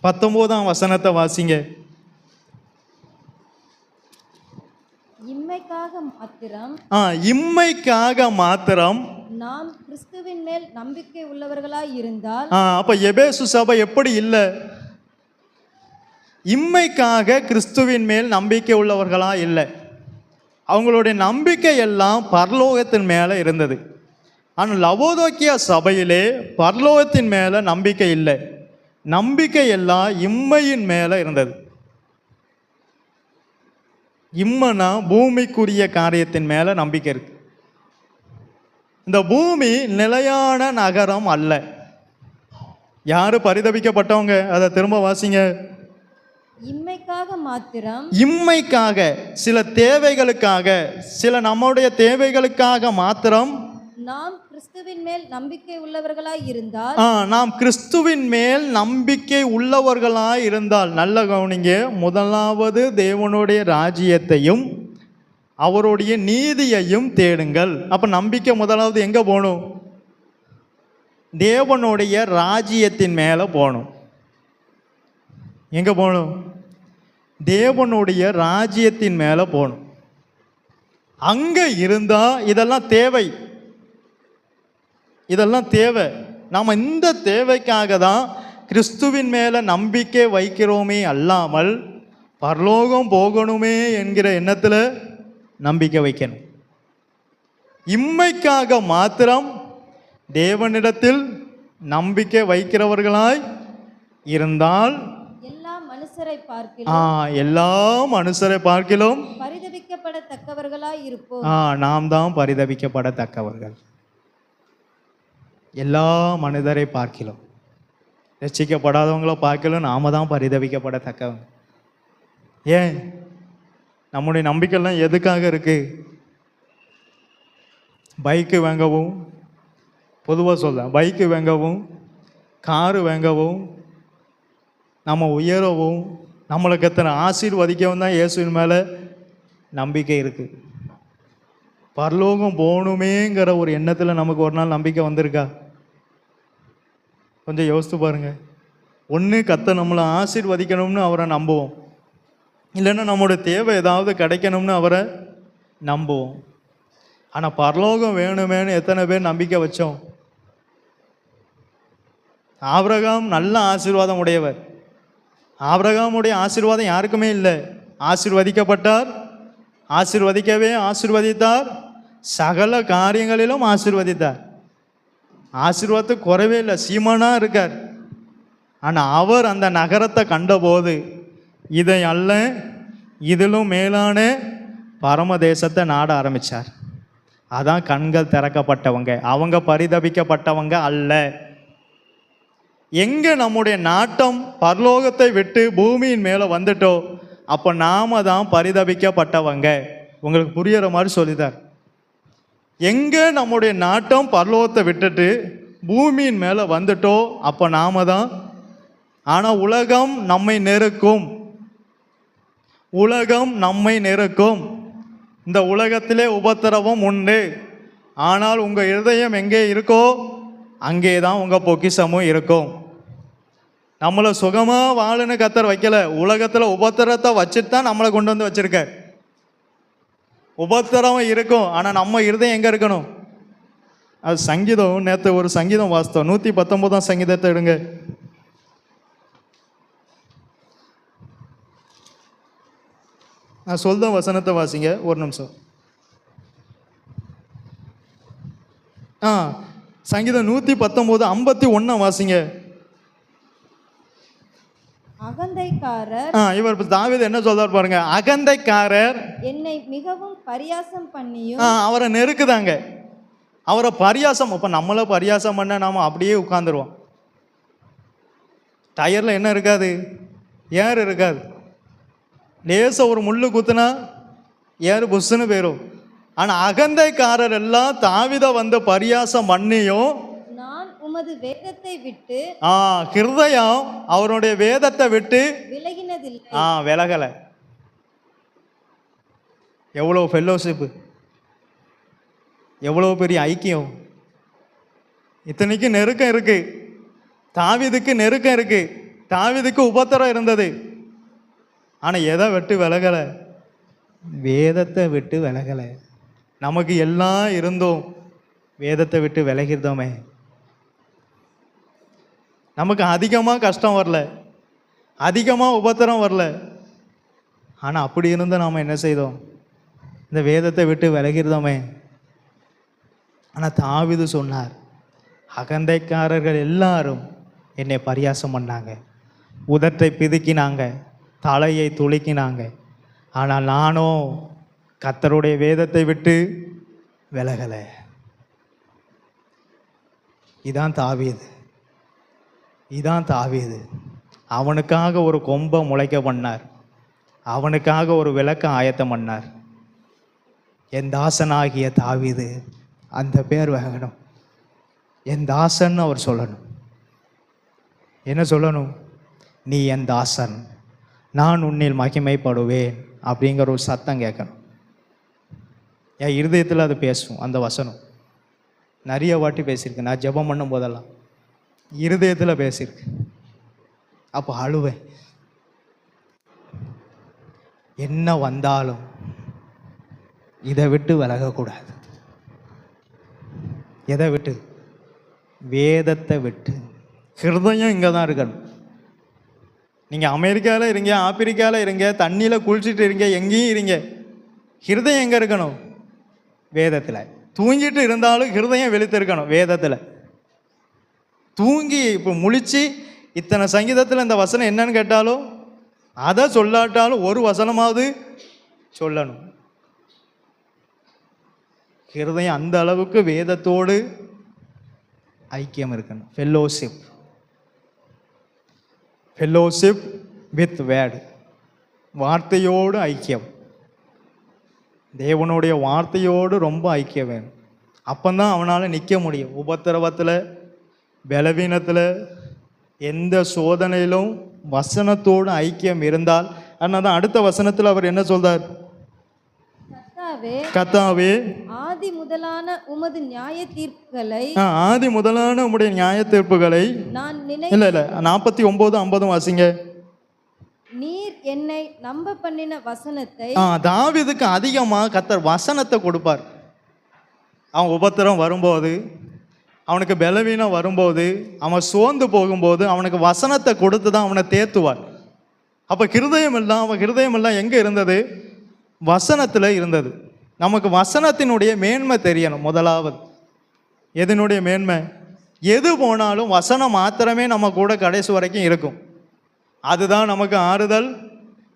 19ஆம் வசனத்தை வாசிங்க. இம்மைக்காக மாத்திரம் நாம் கிறிஸ்துவின் மேல் நம்பிக்கை உள்ளவர்களாய் இருந்தால். அப்ப எபேசு சபை எப்படி இல்லை? இம்மைக்காக கிறிஸ்துவின் மேல் நம்பிக்கை உள்ளவர்களா இல்லை. அவங்களுடைய நம்பிக்கை எல்லாம் பரலோகத்தின் மேலே இருந்தது. ஆனால் லவோதோக்கியா சபையிலே பரலோகத்தின் மேலே நம்பிக்கை இல்லை, நம்பிக்கை எல்லாம் இம்மையின் மேலே இருந்தது. இம்மனா பூமிக்குரிய காரியத்தின் மேலே நம்பிக்கை இருக்கு. இந்த பூமி நிலையான நகரம் அல்ல. யாரு பரிதபிக்கப்பட்டவங்க? அதை திரும்ப வாசிங்க. இம்மைக்காக மாத்திரம், இம்மைக்காக, சில தேவைகளுக்காக, சில நம்முடைய தேவைகளுக்காக மாத்திரம் நாம் கிறிஸ்துவின் மேல் நம்பிக்கை உள்ளவர்களாய் இருந்தால், நாம் கிறிஸ்துவின் மேல் நம்பிக்கை உள்ளவர்களாய் இருந்தால், நல்ல கவனிங்க, முதலாவது தேவனுடைய ராஜ்யத்தையும் அவருடைய நீதியையும் தேடுங்கள். அப்ப நம்பிக்கை முதலாவது எங்க போகணும்? தேவனுடைய ராஜ்யத்தின் மேல போகணும். எங்க போகணும்? தேவனுடைய ராஜ்யத்தின் மேல போகணும். அங்க இருந்தா இதெல்லாம் தேவை, இதெல்லாம் தேவை. நாம் இந்த தேவைக்காக தான் கிறிஸ்துவின் மேல நம்பிக்கை வைக்கிறோமே அல்லாமல் பரலோகம் போகணுமே என்கிற எண்ணத்தில் நம்பிக்கை வைக்கணும். இம்மைக்காக மாத்திரம் தேவனிடத்தில் நம்பிக்கை வைக்கிறவர்களாய் இருந்தால் எல்லா மனுஷரை பார்க்கிலும் பரிதபிக்கப்படத்தக்கவர்களாய் இருப்போம். நாம் தான் பரிதபிக்கப்படத்தக்கவர்கள். எல்லா மனிதரை பார்க்கிலும், ரட்சிக்கப்படாதவங்கள பார்க்கிலும் நாம தான் பரிதபிக்கப்படத்தக்கவங்க. ஏன்? நம்முடைய நம்பிக்கைலாம் எதுக்காக இருக்கு? பைக்கு வாங்கவும், பொதுவாக சொல்கிறேன், பைக்கு வாங்கவும், காரு வாங்கவும், நம்ம உயரவும், நம்மளுக்கு எத்தனை ஆசீர்வதிக்கவும் தான் இயேசுவின் மேலே நம்பிக்கை இருக்குது. பரலோகம் போகணுமேங்கிற ஒரு எண்ணத்தில் நமக்கு ஒரு நாள் நம்பிக்கை வந்திருக்கா? கொஞ்சம் யோசித்து பாருங்கள். ஒன்று கத்த நம்மளை ஆசீர்வதிக்கணும்னு அவரை நம்புவோம், இல்லைன்னா நம்மளோட தேவை ஏதாவது கிடைக்கணும்னு அவரை நம்புவோம். ஆனால் பரலோகம் வேணுமேனு எத்தனை பேர் நம்பிக்கை வச்சோம்? ஆபிரகாம் நல்ல ஆசீர்வாதம் உடையவர். ஆபிரகாமுடைய ஆசீர்வாதம் யாருக்குமே இல்லை. ஆசீர்வதிக்கப்பட்டார், ஆசீர்வதிக்கவே ஆசீர்வதித்தார், சகல காரியங்களிலும் ஆசீர்வதித்தார். ஆசீர்வாதத்துக்கு குறைவே இல்லை, சீமானா இருக்கார். ஆனால் அவர் அந்த நகரத்தை கண்டபோது இதை அல்ல, இதிலும் மேலான பரமதேசத்தை நாட ஆரம்பித்தார். அதான் கண்கள் திறக்கப்பட்டவங்க, அவங்க பரிதபிக்கப்பட்டவங்க அல்ல. எங்கே நம்முடைய நாட்டம் பரலோகத்தை விட்டு பூமியின் மேலே வந்துட்டோ அப்போ நாம தான் பரிதபிக்கப்பட்டவங்க. உங்களுக்கு புரிகிற மாதிரி சொல்லிதார். எங்கே நம்முடைய நாட்டம் பரலோகத்தை விட்டுட்டு பூமியின் மேலே வந்துட்டோ அப்போ நாம தான். ஆனால் உலகம் நம்மை நெருக்கும், உலகம் நம்மை நெருக்கும். இந்த உலகத்திலே உபத்திரவம் உண்டு. ஆனால் உங்கள் இருதயம் எங்கே இருக்கோ அங்கே தான் உங்கள் பொக்கிஷமும் இருக்கும். நம்மளை சுகமாக வாழுன்னு கத்தர் வைக்கல, உலகத்தில் உபத்திரத்தை வச்சுட்டு தான் நம்மளை கொண்டு வந்து வச்சிருக்க. உபத்திரம் இருக்கும், ஆனால் நம்ம இருதயம் எங்கே இருக்கணும்? அது சங்கீதம், நேற்று ஒரு சங்கீதம் வாசித்தோம், 119 சங்கீதத்தை எடுங்க. நான் சொல்த வசனத்தை வாசிங்க, ஒரு நிமிஷம். சங்கீதம் 119 51 வாசிங்க. அகந்தைக்காரர், இவர் தாவீது என்ன சொல்றார் பாருங்க. அகந்தைக்காரர் என்னை மிகவும் பரியாசம் பண்ணியும், அவரை நெருக்குதாங்க, அவரை பரியாசம். இப்போ நம்மள பரியாசம் பண்ண நாம அப்படியே உட்காந்துருவோம். டயர்ல என்ன இருக்காது? ஏர் இருக்காது. லேச ஒரு முள்ளு குத்துனா ஏறு புஷ்ஷுன்னு போயிடும். ஆனால் அகந்தைக்காரர் எல்லாம் தாவீதை வந்து பரியாசம் பண்ணியும், நான் உமது வேதத்தை விட்டு, ஹிருதயம் அவருடைய வேதத்தை விட்டு விலகினதில்லை, விலகலை. எவ்வளோ ஃபெல்லோஷிப்பு, எவ்வளோ பெரிய ஐக்கியம். இத்தனைக்கு நெருக்கம் இருக்கு, தாவீதுக்கு நெருக்கம் இருக்கு, தாவீதுக்கு உபத்திரம் இருந்தது. ஆனால் எதை விட்டு விலகலை? வேதத்தை விட்டு விலகலை. நமக்கு எல்லாம் இருந்தோம், வேதத்தை விட்டு விலகிருந்தோமே. நமக்கு அதிகமாக கஷ்டம் வரல, அதிகமாக உபத்திரம் வரல. ஆனால் அப்படி இருந்து நாம் என்ன செய்தோம்? இந்த வேதத்தை விட்டு விலகிருந்தோமே. ஆனால் தாவீது சொன்னார், அகந்தைக்காரர்கள் எல்லாரும் என்னை பரியாசம் பண்ணாங்க, உதட்டை பிதுக்கினாங்க, தலையை துளுக்கினாங்க. ஆனால் நானும் கர்த்தருடைய வேதத்தை விட்டு விலகலை. இதான் தாவீது, இதான் தாவீது. அவனுக்காக ஒரு கொம்பை முளைக்க பண்ணார், அவனுக்காக ஒரு விளக்க ஆயத்தம் பண்ணார். என் தாசனாகிய தாவீது, அந்த பேர் வாங்கணும். என் தாசன் அவர் சொல்லணும். என்ன சொல்லணும்? நீ என் தாசன், நான் உன்னில் மகிமைப்படுவேன் அப்படிங்கிற ஒரு சத்தம் கேட்கணும். என் இருதயத்தில் அது பேசும். அந்த வசனம் நிறைய வாட்டி பேசியிருக்கு. நான் ஜெபம் பண்ணும் போதெல்லாம் இருதயத்தில் பேசியிருக்கு. அப்போ அழுவேன். என்ன வந்தாலும் இதை விட்டு விலகக்கூடாது. எதை விட்டு? வேதத்தை விட்டு. ஹிருதயம் இங்கே தான் இருக்கணும். நீங்கள் அமெரிக்காவில் இருங்க, ஆப்பிரிக்காவில் இருங்க, தண்ணியில் குளிச்சுட்டு இருங்க, எங்கேயும் இருங்க, ஹிருதயம் எங்கே இருக்கணும்? வேதத்தில். தூங்கிட்டு இருந்தாலும் ஹிருதயம் விழித்திருக்கணும் வேதத்தில். தூங்கி இப்போ முழிச்சு இத்தனை சங்கீதத்தில் இந்த வசனம் என்னன்னு கேட்டாலும் அதை சொல்லாட்டாலும் ஒரு வசனமாவது சொல்லணும். ஹிருதயம் அந்த அளவுக்கு வேதத்தோடு ஐக்கியம் இருக்கணும். ஃபெல்லோஷிப், ஃபெல்லோஷிப் வித் வேர்டு, வார்த்தையோடு ஐக்கியம். தேவனுடைய வார்த்தையோடு ரொம்ப ஐக்கியம் வேணும். அப்போந்தான் அவனால் நிற்க முடியும். உபத்திரவத்தில், பலவீனத்தில், எந்த சோதனையிலும் வசனத்தோடு ஐக்கியம் இருந்தால். அதனால தான் அடுத்த வசனத்தில் அவர் என்ன சொல்றார்? கர்த்தாவே, ஆதி முதலான உமது நியாய தீர்ப்புகளை, ஆதி முதலான உம்முடைய நியாய தீர்ப்புகளை நான் இல்ல 49-50 வாசிங்க. நீர் என்னை நம்ப பண்ணின வசனத்தை. தாவீதுக்கு அதிகமாக கர்த்தர் வசனத்தை கொடுப்பார். அவன் உபத்திரம் வரும்போது, அவனுக்கு பலவீனம் வரும்போது, அவன் சோர்ந்து போகும்போது அவனுக்கு வசனத்தை கொடுத்து தான் அவனை தேத்துவார். அப்போ ஹிருதயம் எல்லாம், அவன் ஹிருதயம் எல்லாம் எங்கே இருந்தது? வசனத்தில் இருந்தது. நமக்கு வசனத்தினுடைய மேன்மை தெரியணும். முதலாவது எதனுடைய மேன்மை? எது போனாலும் வசனம் மாத்திரமே நம்ம கூட கடைசி வரைக்கும் இருக்கும். அதுதான் நமக்கு ஆறுதல்,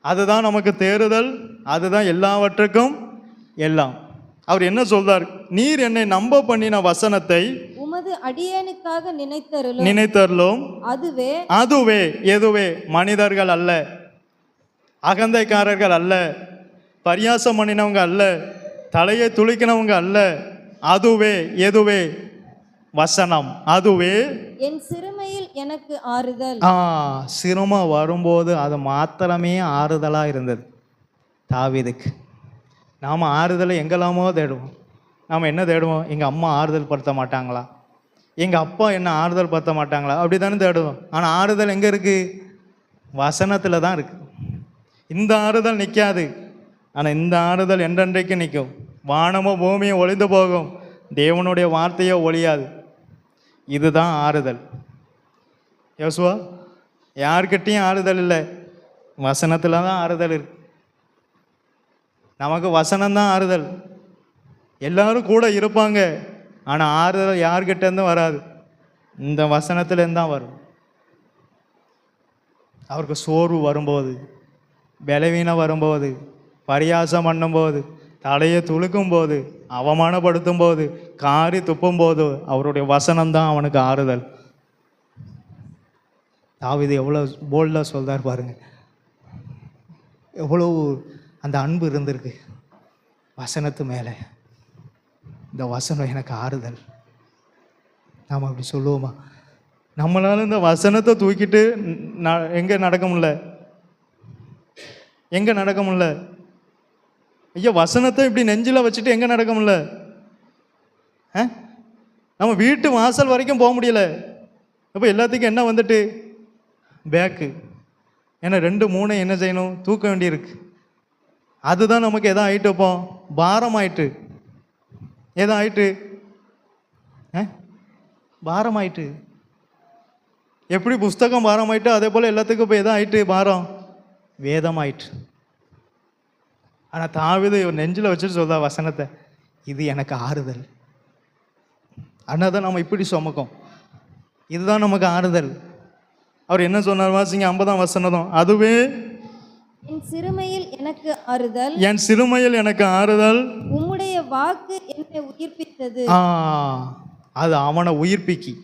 அதுதான் நமக்கு தேறுதல், அதுதான் எல்லாவற்றுக்கும் எல்லாம். அவர் என்ன சொல்றார்? நீர் என்னை நம்ப பண்ணின வசனத்தை உமது அடியேனுக்காக நினைத்தருளும். அதுவே எதுவே? மனிதர்கள் அல்ல, அகந்தைக்காரர்கள் அல்ல, பரியாசம் பண்ணினவங்க அல்ல, தலையை துளிக்கினவங்க அல்ல. அதுவே எதுவே? வசனம். அதுவே என் சிறுமையில் எனக்கு ஆறுதல். சிரமம் வரும்போது அது மாத்திரமே ஆறுதலாக இருந்தது தாவீதுக்கு. நாம் ஆறுதலை எங்கெல்லாமோ தேடுவோம். நாம் என்ன தேடுவோம்? எங்கள் அம்மா ஆறுதல் படுத்த மாட்டாங்களா, எங்கள் அப்பா என்ன ஆறுதல் படுத்த மாட்டாங்களா, அப்படி தானே தேடுவோம். ஆனால் ஆறுதல் எங்கே இருக்குது? வசனத்தில் தான் இருக்குது. இந்த ஆறுதல் நிற்காது, ஆனால் இந்த ஆறுதல் என்றென்றைக்கு நிற்கும். வானமோ பூமியும் ஒளிந்து போகும், தேவனுடைய வார்த்தையோ ஒழியாது. இதுதான் ஆறுதல். யோசுவா, யார்கிட்டையும் ஆறுதல் இல்லை, வசனத்தில் தான் ஆறுதல் இருக்கு. நமக்கு வசனம்தான் ஆறுதல். எல்லாரும் கூட இருப்பாங்க, ஆனால் ஆறுதல் யார்கிட்டேருந்தும் வராது, இந்த வசனத்துலேருந்து தான் வரும். அவருக்கு சோர்வு வரும்போது, பலவீனம் வரும்போது, பரியாசம் பண்ணும்போது, தலையை துளுக்கும் போது, அவமானப்படுத்தும் போது, காரி துப்பும் போது, அவருடைய வசனம்தான் அவனுக்கு ஆறுதல். தாவீது எவ்வளோ போல்டாக சொல்றார் பாருங்க. எவ்வளோ அந்த அன்பு இருந்திருக்கு வசனத்து மேலே. இந்த வசனம் எனக்கு ஆறுதல். நாம் அப்படி சொல்லுவோமா? நம்மளால இந்த வசனத்தை தூக்கிட்டு எங்கே நடக்க முடியல, எங்கே நடக்க முடியல. ஐயா, வசனத்தை இப்படி நெஞ்சில் வச்சுட்டு எங்கே நடக்க முடியல? நம்ம வீட்டு வாசல் வரைக்கும் போக முடியல. அப்போ எல்லாத்துக்கும் என்ன வந்துட்டு பேக்கு, ஏன்னா 2-3 என்ன செய்யணும்? தூக்க வேண்டியிருக்கு. அதுதான் நமக்கு எதோ ஆயிட்டு, இப்போ பாரம் ஆயிட்டு. எதோ ஆயிட்டு, பாரம் ஆயிட்டு. எப்படி புஸ்தகம் பாரம் ஆயிட்டு, அதே போல் எல்லாத்துக்கும் இப்போ எதோ ஆயிட்டு பாரம், வேதம் ஆயிட்டு. ஆனால் தாவீது நெஞ்சில் வச்சுட்டு சொல்றா வசனத்தை, இது எனக்கு ஆறுதல். ஆனால் தான் நம்ம இப்படி சுமக்கும், இதுதான் நமக்கு ஆறுதல். அவர் என்ன சொன்னார் வாசிங்க, 50ஆம் வசனம். அதுவே என் சிறுமையில் எனக்கு ஆறுதல், என் சிறுமையில் எனக்கு ஆறுதல், உம்முடைய வாக்கு என்னை உயிர்ப்பித்தது. அது அவனை உயிர்ப்பிக்கி.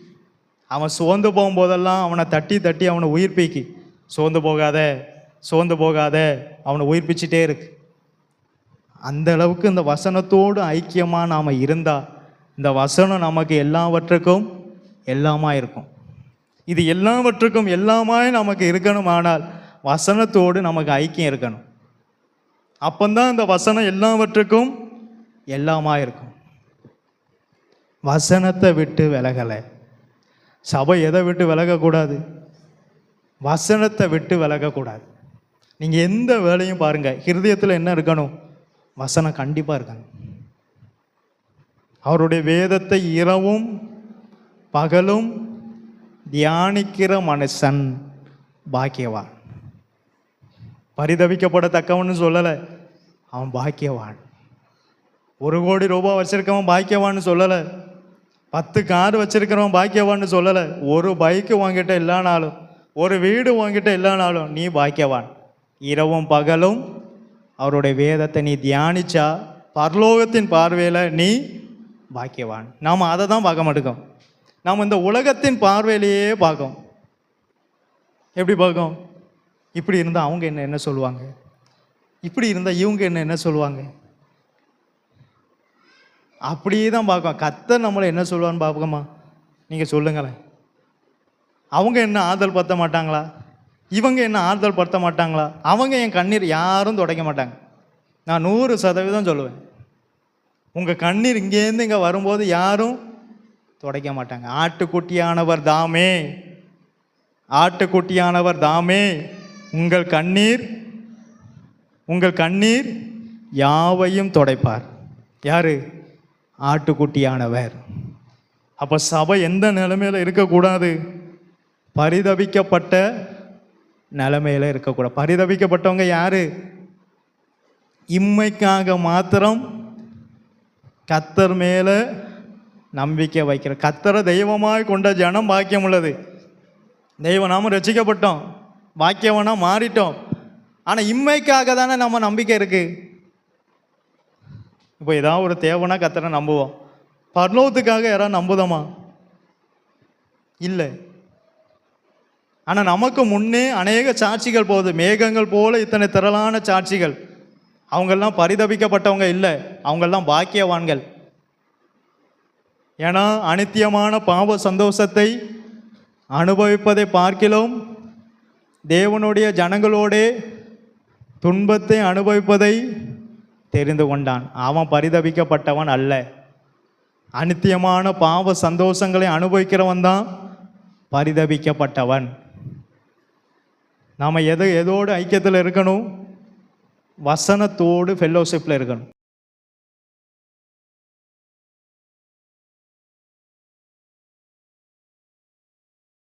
அவன் சோர்ந்து போகும்போதெல்லாம் அவனை தட்டி தட்டி அவனை உயிர்ப்பிக்கி, சோர்ந்து போகாத சோர்ந்து போகாத, அவனை உயிர்ப்பிச்சிட்டே இருக்கு. அந்த அளவுக்கு இந்த வசனத்தோடு ஐக்கியமாக நாம் இருந்தால் இந்த வசனம் நமக்கு எல்லாவற்றுக்கும் எல்லாமா இருக்கும். இது எல்லாவற்றுக்கும் எல்லாமாய் நமக்கு இருக்கணுமானால் வசனத்தோடு நமக்கு ஐக்கியம் இருக்கணும். அப்பந்தான் இந்த வசனம் எல்லாவற்றுக்கும் எல்லாமா இருக்கும். வசனத்தை விட்டு விலகலை. சபை எதை விட்டு விலகக்கூடாது? வசனத்தை விட்டு விலகக்கூடாது. நீங்கள் எந்த வேலையும் பாருங்கள், ஹிருதயத்தில் என்ன இருக்கணும்? வசனம் கண்டிப்பாக இருக்கணும். அவருடைய வேதத்தை இரவும் பகலும் தியானிக்கிற மனுஷன் பாக்கியவான். பரிதவிக்கப்படத்தக்கவன்னு சொல்லலை, அவன் பாக்கியவான். 1 கோடி ரூபாய் வச்சிருக்கவன் பாக்கியவான்னு சொல்லலை, 10 கார் வச்சிருக்கிறவன் பாக்கியவான்னு சொல்லலை. ஒரு பைக்கு வாங்கிட்ட இல்லைனாலும், ஒரு வீடு வாங்கிட்ட இல்லைனாலும் நீ பாக்கியவான். இரவும் பகலும் அவருடைய வேதத்தை நீ தியானிச்சா பரலோகத்தின் பார்வையில் நீ பாக்கியவான். நாம் அதை தான் பார்க்க மாட்டோம். நாம் இந்த உலகத்தின் பார்வையிலேயே பார்க்கோம். எப்படி பார்க்கோம்? இப்படி இருந்தால் அவங்க என்ன சொல்லுவாங்க, இப்படி இருந்தால் இவங்க என்ன சொல்லுவாங்க, அப்படியே தான் பார்க்கோம். கர்த்தர் நம்மளை என்ன சொல்லுவான்னு பார்ப்போமா? நீங்கள் சொல்லுங்களேன். அவங்க என்ன ஆறுதல் படுத்த மாட்டாங்களா? இவங்க என்ன ஆறுதல் படுத்த மாட்டாங்களா? அவங்க என் கண்ணீர் யாரும் துடைக்க மாட்டாங்க. நான் 100% சொல்லுவேன், உங்கள் கண்ணீர் இங்கேருந்து இங்கே வரும்போது யாரும் துடைக்க மாட்டாங்க. ஆட்டுக்குட்டியானவர் தாமே, ஆட்டுக்குட்டியானவர் தாமே உங்கள் கண்ணீர் யாவையும் துடைப்பார். யாரு? ஆட்டுக்குட்டியானவர். அப்போ சபை எந்த நிலைமையில் இருக்கக்கூடாது? பரிதபிக்கப்பட்ட நிலைமையில் இருக்கக்கூடாது. பரிதபிக்கப்பட்டவங்க யாரு? இம்மைக்காக மாத்திரம் கர்த்தர் மேலே நம்பிக்கை வைக்கிற, கர்த்தரை தெய்வமாய் கொண்ட ஜனம் பாக்கியம் உள்ளது. தெய்வம் நாம ரசிக்கப்பட்டோம், பாக்கியவனா மாறிட்டோம். ஆனால் இம்மைக்காக தானே நம்ம நம்பிக்கை இருக்கு. இப்போ ஏதாவது ஒரு தேவைன்னா கர்த்தரை நம்புவோம். பரலோகத்துக்காக யாராவது நம்புதோமா? இல்லை. ஆனால் நமக்கு முன்னே அநேக சாட்சிகள் போகுது, மேகங்கள் போல இத்தனை திரளான சாட்சிகள். அவங்கெல்லாம் பரிதபிக்கப்பட்டவங்க இல்லை, அவங்கெல்லாம் பாக்கியவான்கள். ஏன்னா அனித்தியமான பாவ சந்தோஷத்தை அனுபவிப்பதை பார்க்கிலும் தேவனுடைய ஜனங்களோடே துன்பத்தை அனுபவிப்பதை தெரிந்து கொண்டான். அவன் பரிதபிக்கப்பட்டவன் அல்ல. அனித்தியமான பாவ சந்தோஷங்களை அனுபவிக்கிறவன் தான் பரிதபிக்கப்பட்டவன். நாம் எதோடு ஐக்கியத்தில் இருக்கணும்? வசனத்தோடு ஃபெல்லோஷிப்பில் இருக்கணும்.